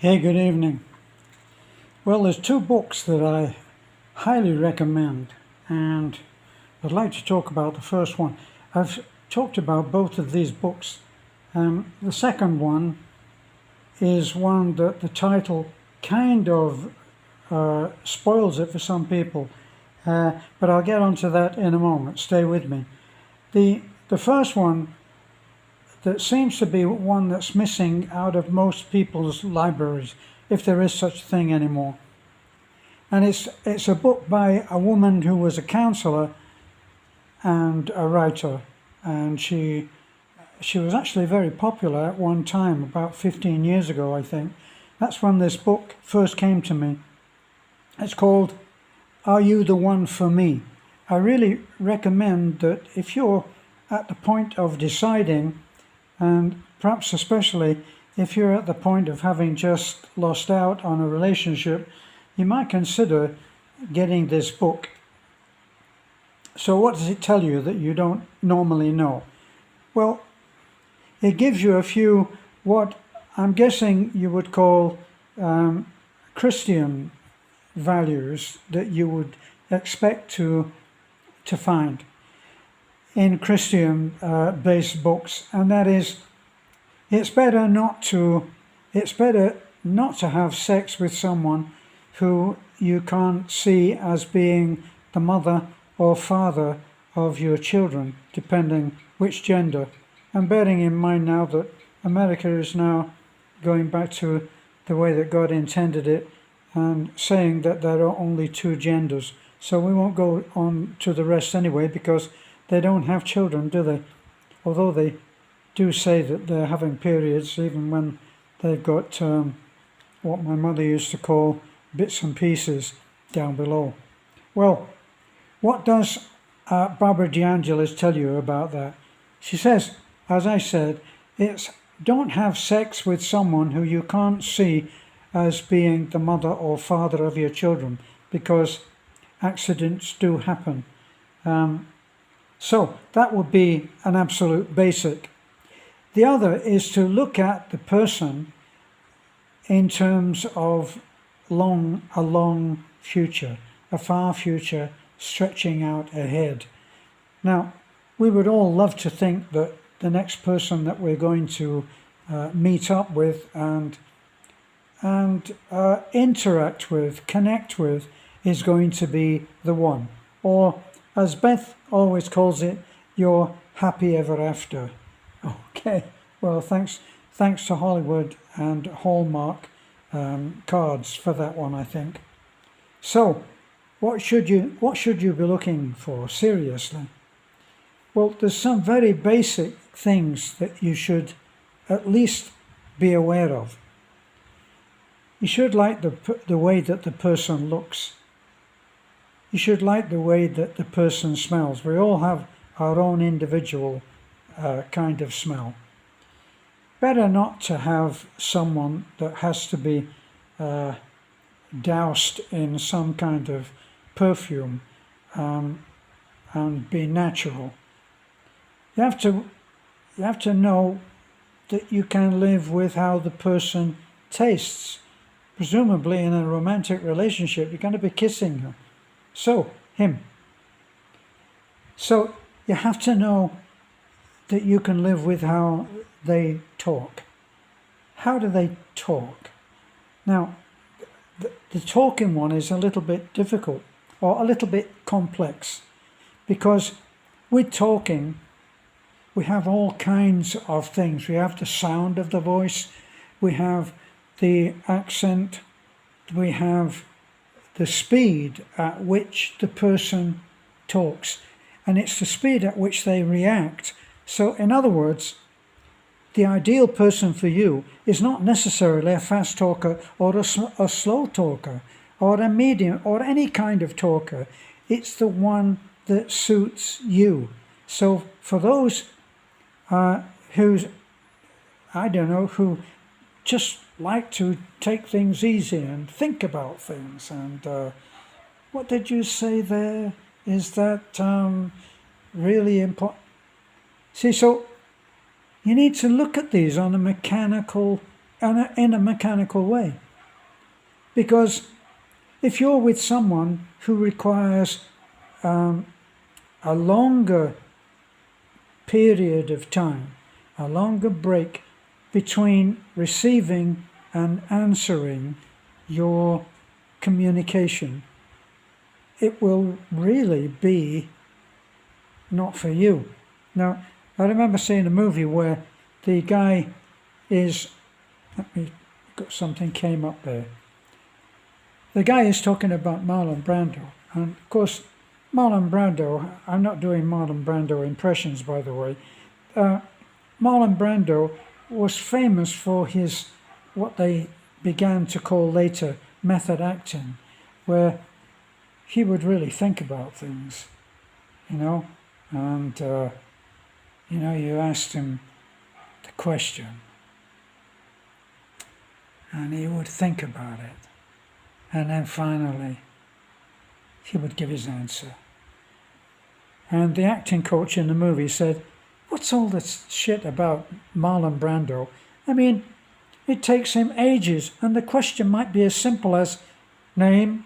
Hey, good evening. Well, there's two books that I highly recommend, and I'd like to talk about the first one. I've talked about both of these books. The second one is one that the title kind of spoils it for some people, but I'll get onto that in a moment. Stay with me. The first one that seems to be one that's missing out of most people's libraries, if there is such a thing anymore. And it's a book by a woman who was a counsellor and a writer, and she was actually very popular at one time, about 15 years ago, I think. That's when this book first came to me. It's called Are You the One for Me? I really recommend that if you're at the point of deciding, and perhaps especially if you're at the point of having just lost out on a relationship, you might consider getting this book. So what does it tell you that you don't normally know? Well, it gives you a few, what I'm guessing you would call Christian values that you would expect to find in Christian based books, and that is, it's better not to have sex with someone who you can't see as being the mother or father of your children, depending which gender. And bearing in mind now that America is now going back to the way that God intended it and saying that there are only two genders. So we won't go on to the rest anyway, because they don't have children, do they? Although they do say that they're having periods, even when they've got what my mother used to call bits and pieces down below. Well, what does Barbara DeAngelis tell you about that? She says, as I said, it's don't have sex with someone who you can't see as being the mother or father of your children, because accidents do happen. So that would be an absolute basic. The other is to look at the person in terms of a long future, a far future stretching out ahead. Now, we would all love to think that the next person that we're going to meet up with and interact with, connect with, is going to be the one. Or, as Beth always calls it, your happy ever after. Okay, well, thanks to Hollywood and Hallmark cards for that one, I think. So, what should you be looking for, seriously? Well, there's some very basic things that you should at least be aware of. You should like the way that the person looks. You should like the way that the person smells. We all have our own individual kind of smell. Better not to have someone that has to be doused in some kind of perfume and be natural. You have to know that you can live with how the person tastes. Presumably in a romantic relationship, you're going to be kissing her. So, him. So, you have to know that you can live with how they talk. How do they talk? Now, the talking one is a little bit difficult, or a little bit complex, because with talking, we have all kinds of things. We have the sound of the voice, we have the accent, we have the speed at which the person talks, and it's the speed at which they react. So in other words, the ideal person for you is not necessarily a fast talker or a slow talker or a medium or any kind of talker. It's the one that suits you. So for those who just like to take things easy and think about things, and what did you say there? Is that really important? See, so you need to look at these on a mechanical in a mechanical way. Because if you're with someone who requires a longer period of time, a longer break between receiving and answering your communication, it will really be not for you. Now, I remember seeing a movie where the guy is, something came up there. The guy is talking about Marlon Brando, and of course, Marlon Brando, I'm not doing Marlon Brando impressions, by the way. Marlon Brando was famous for his, what they began to call later, method acting, where he would really think about things, and, you asked him the question, and he would think about it. And then finally, he would give his answer. And the acting coach in the movie said, "What's all this shit about Marlon Brando? I mean, it takes him ages, and the question might be as simple as, name."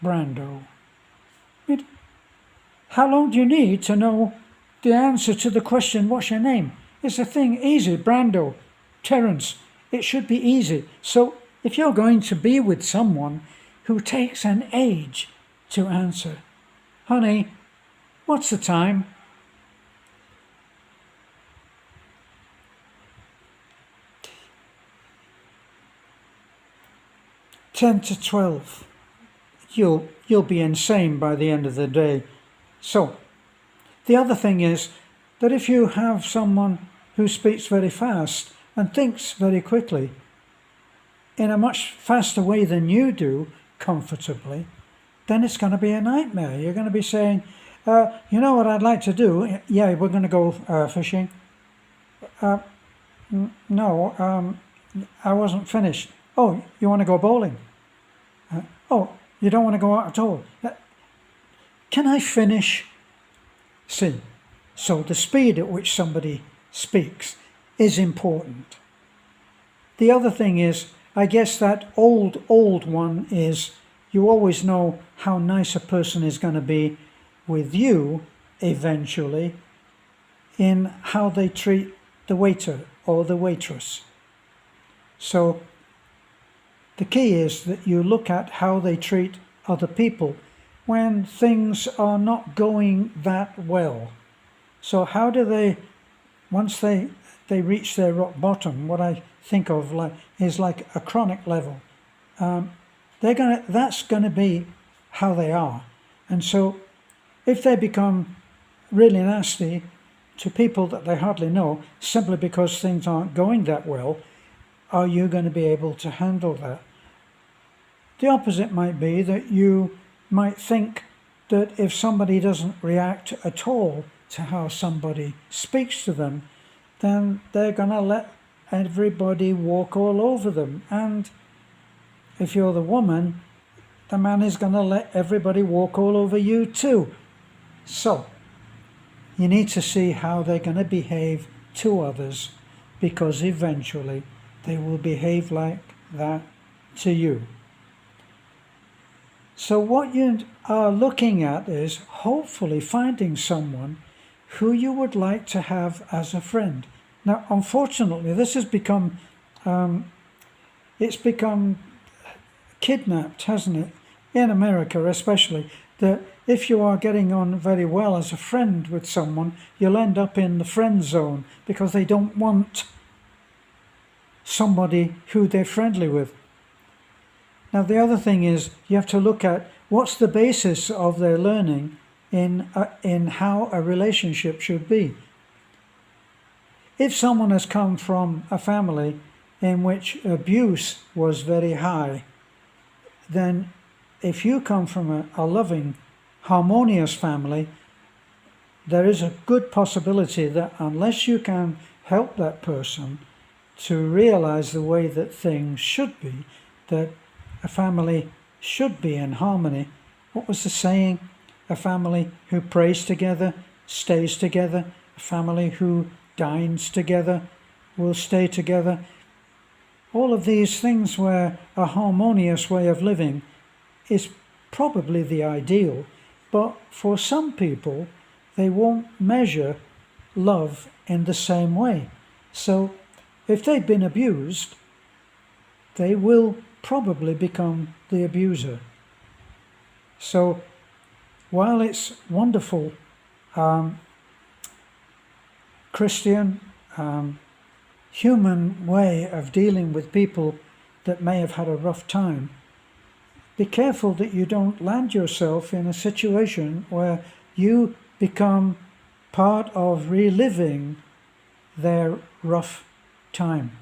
Brando. How long do you need to know the answer to the question, what's your name? It's a thing, easy, Brando, Terence. It should be easy. So if you're going to be with someone who takes an age to answer, honey, what's the time? "10 to 12. You'll be insane by the end of the day. So, the other thing is that if you have someone who speaks very fast and thinks very quickly, in a much faster way than you do, comfortably, then it's going to be a nightmare. You're going to be saying, you know what I'd like to do? Yeah, we're going to go fishing. No, I wasn't finished. Oh, you want to go bowling? Oh, you don't want to go out at all? Can I finish? See, so the speed at which somebody speaks is important. The other thing is, I guess that old one is, you always know how nice a person is going to be with you eventually in how they treat the waiter or the waitress. So the key is that you look at how they treat other people when things are not going that well. So how do they, once they reach their rock bottom, what I think of is like a chronic level. That's gonna be how they are. And so if they become really nasty to people that they hardly know, simply because things aren't going that well, are you going to be able to handle that? The opposite might be that you might think that if somebody doesn't react at all to how somebody speaks to them, then they're going to let everybody walk all over them. And if you're the woman, the man is going to let everybody walk all over you too. So you need to see how they're going to behave to others, because eventually they will behave like that to you. So what you are looking at is hopefully finding someone who you would like to have as a friend. Now, unfortunately, this has become, it's become kidnapped, hasn't it? In America especially, that if you are getting on very well as a friend with someone, you'll end up in the friend zone because they don't want somebody who they're friendly with. Now, the other thing is you have to look at what's the basis of their learning in how a relationship should be. If someone has come from a family in which abuse was very high, then if you come from a loving, harmonious family, there is a good possibility that unless you can help that person to realize the way that things should be, that a family should be in harmony. What was the saying? A family who prays together stays together. A family who dines together will stay together. All of these things where a harmonious way of living is probably the ideal, but for some people, they won't measure love in the same way. So if they've been abused, they will probably become the abuser. So while it's wonderful, Christian, human way of dealing with people that may have had a rough time, be careful that you don't land yourself in a situation where you become part of reliving their rough time.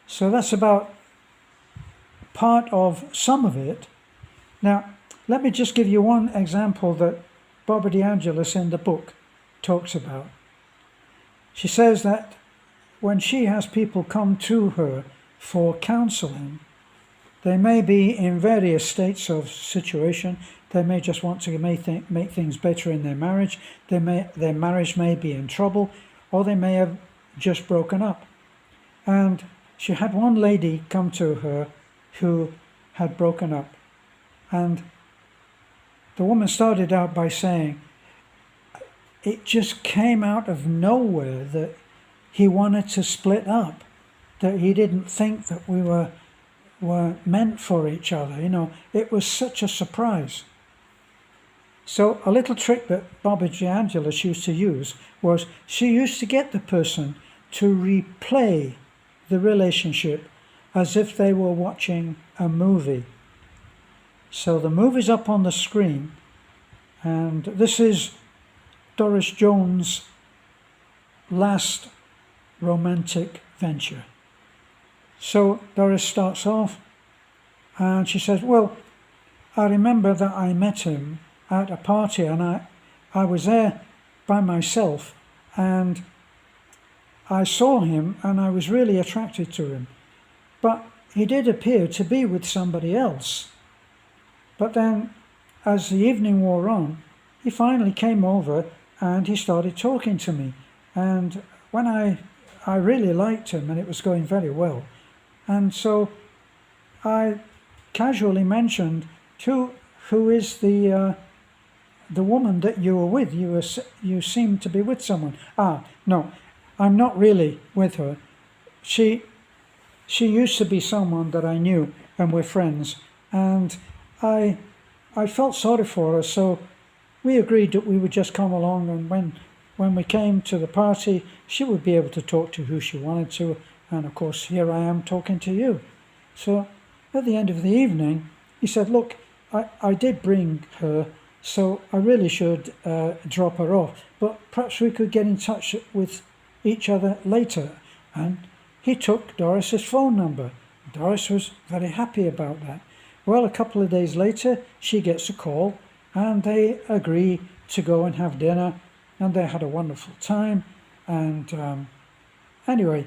So that's about part of some of it. Now, let me just give you one example that Barbara DeAngelis in the book talks about. She says that when she has people come to her for counselling, they may be in various states of situation. They may just want to make things better in their marriage. Their marriage may be in trouble, or they may have just broken up. And she had one lady come to her who had broken up. And the woman started out by saying, it just came out of nowhere that he wanted to split up, that he didn't think that we were meant for each other. You know, it was such a surprise. So a little trick that Barbara DeAngelis used to use was she used to get the person to replay the relationship as if they were watching a movie. So the movie's up on the screen, and this is Doris Jones' last romantic venture. So Doris starts off and she says, well, I remember that I met him at a party, and I was there by myself, and I saw him and I was really attracted to him. But he did appear to be with somebody else. But then, as the evening wore on, he finally came over and he started talking to me. And when I really liked him, and it was going very well. And so I casually mentioned, who is the woman that you were with? You seem to be with someone. No, I'm not really with her. She used to be someone that I knew, and we're friends. And I felt sorry for her, so we agreed that we would just come along, and when we came to the party, she would be able to talk to who she wanted to, and of course here I am talking to you. So at the end of the evening, he said, look, I did bring her, so I really should drop her off, but perhaps we could get in touch with each other later. And he took Doris's phone number. Doris was very happy about that. Well, a couple of days later, she gets a call, and they agree to go and have dinner, and they had a wonderful time. And anyway,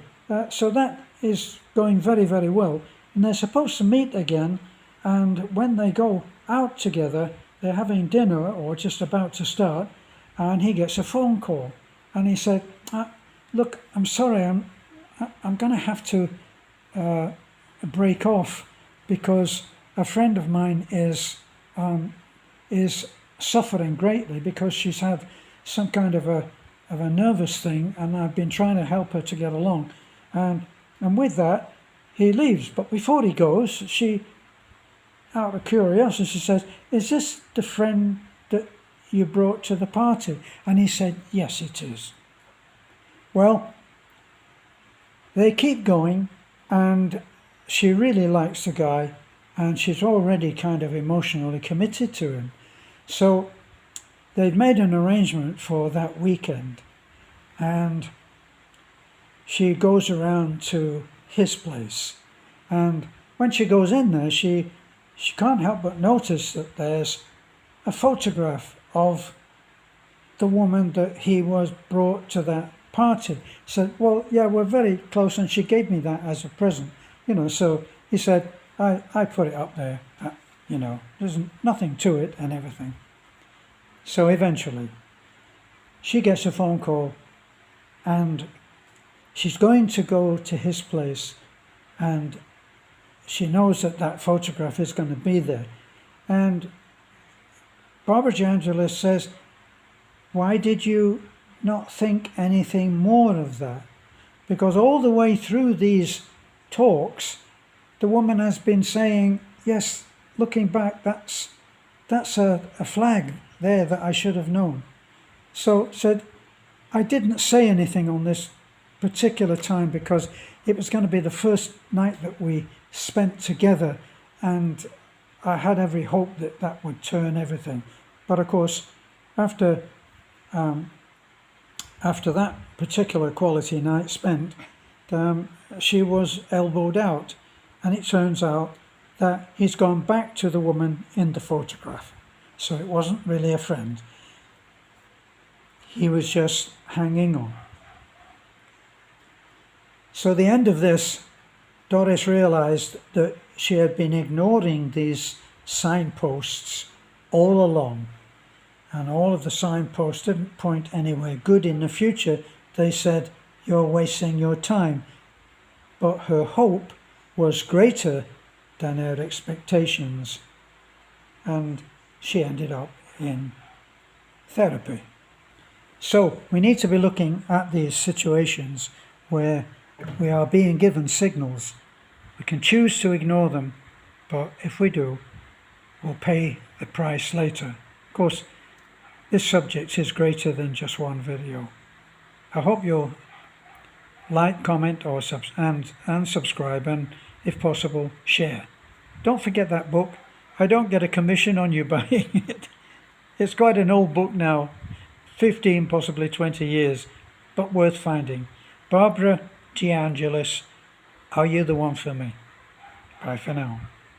so that is going very, very well. And they're supposed to meet again, and when they go out together, they're having dinner or just about to start, and he gets a phone call, and he said, look, I'm sorry, I'm going to have to break off because a friend of mine is suffering greatly because she's had some kind of a nervous thing, and I've been trying to help her to get along. And with that, he leaves. But before he goes, she, out of curiosity, says, is this the friend that you brought to the party? And he said, yes, it is. Well, they keep going, and she really likes the guy, and she's already kind of emotionally committed to him. So they've made an arrangement for that weekend, and she goes around to his place. And when she goes in there, she can't help but notice that there's a photograph of the woman that he was brought to that party. Said, well, yeah, we're very close, and she gave me that as a present. So he said, I put it up there. there's nothing to it and everything. So eventually, she gets a phone call and she's going to go to his place, and she knows that that photograph is going to be there. And Barbara DeAngelis says, why did you not think anything more of that? Because all the way through these talks, the woman has been saying, yes, looking back, that's a flag there that I should have known. So said, I didn't say anything on this particular time because it was going to be the first night that we spent together, and I had every hope that that would turn everything. But of course, after that particular quality night spent, she was elbowed out, and it turns out that he's gone back to the woman in the photograph. So it wasn't really a friend. He was just hanging on. So the end of this, Doris realized that she had been ignoring these signposts all along, and all of the signposts didn't point anywhere good in the future. They said, you're wasting your time. But her hope was greater than her expectations, and she ended up in therapy. So we need to be looking at these situations where we are being given signals. We can choose to ignore them, but if we do, we'll pay the price later. Of course, this subject is greater than just one video. I hope you'll like, comment, or subscribe, and if possible, share. Don't forget that book. I don't get a commission on you buying it. It's quite an old book now, 15, possibly 20 years, but worth finding. Barbara DeAngelis, Are You the One for Me? Bye for now.